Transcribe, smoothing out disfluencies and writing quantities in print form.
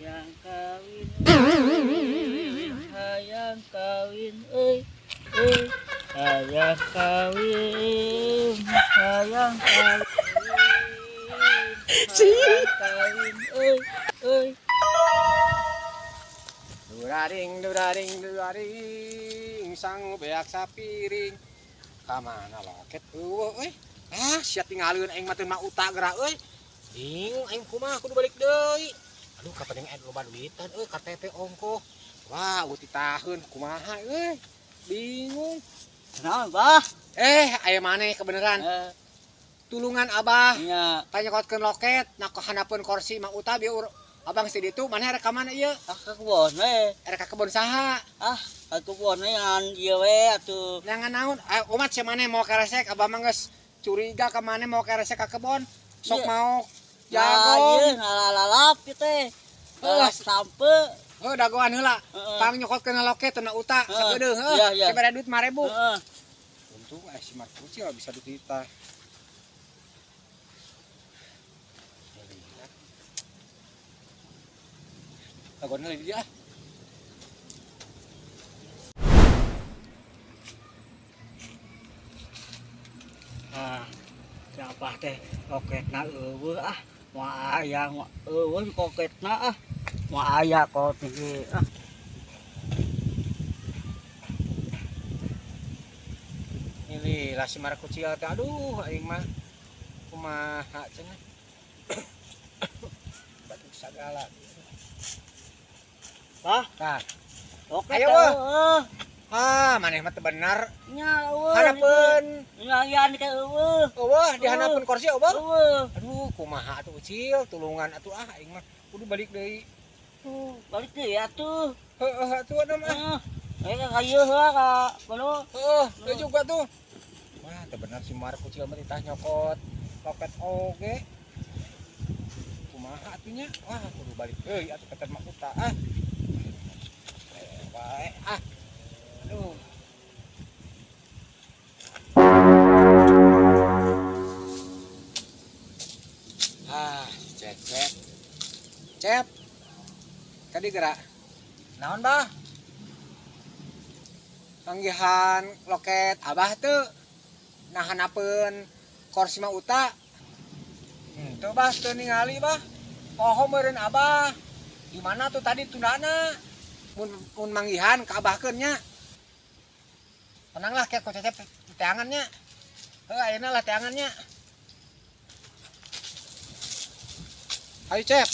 hayang kawin hayang kawin hayang kawin hayang kawin duraring sang beak sapiring kamana loket eueuh sia tinggalieun aing mah teu mah uta geura euy bingung aing kumaha kudu balik deui aduh kapan yang loba duitan KTP ongkoh wah uti taheun kumaha bingung naon bah aya maneh kebeneran tulungan abah nya tanyakotkeun loket nak handapun kursi mang uta bieu abang si ditu maneh rek ka mana ieu ka kebon we rek ka kebon saha ka kebon we ngan ieu we atuh nyangan naon umat sia maneh mau karesek abah mah geus curiga ka maneh mau karesek ka kebon sok mau jago ieu lalap teh sampe dagoan heula pang nyokotkeun loket teu na uta sageudeuh sabere duit 5.000 untung si Markuci bisa duit kita dagoan heula di dia siapa teh loketna eueuh moal aya eueuh koketna moal aya kok tinggi ini lah si Markuci teh aduh aing mah kumaha cenah batu sagala oke ayo maneh mah teu bener nya harapeun ngalian ke eueuh dihanapeun kursi eueuh aduh kumaha atuh ucil tulungan atuh aing mah kudu balik deui balik deui atuh heeh atuh mah kayu ka kono teu juga tuh wah teu bener si Markuci mah ditah nyokot loket oge kumaha atuh nya wah kudu balik deui atuh ka mah uta bae aduh cep tadi gerak naon bah panggihan loket abah tuh nahanapeun kursi mah uta tuh bah teu ningali bah poho meureun abah di mana tuh tadi tundana mun manggihan ka abahkeun nya tenanglah kayak Cecep teangannya ayeuna lah teangannya ayo Cep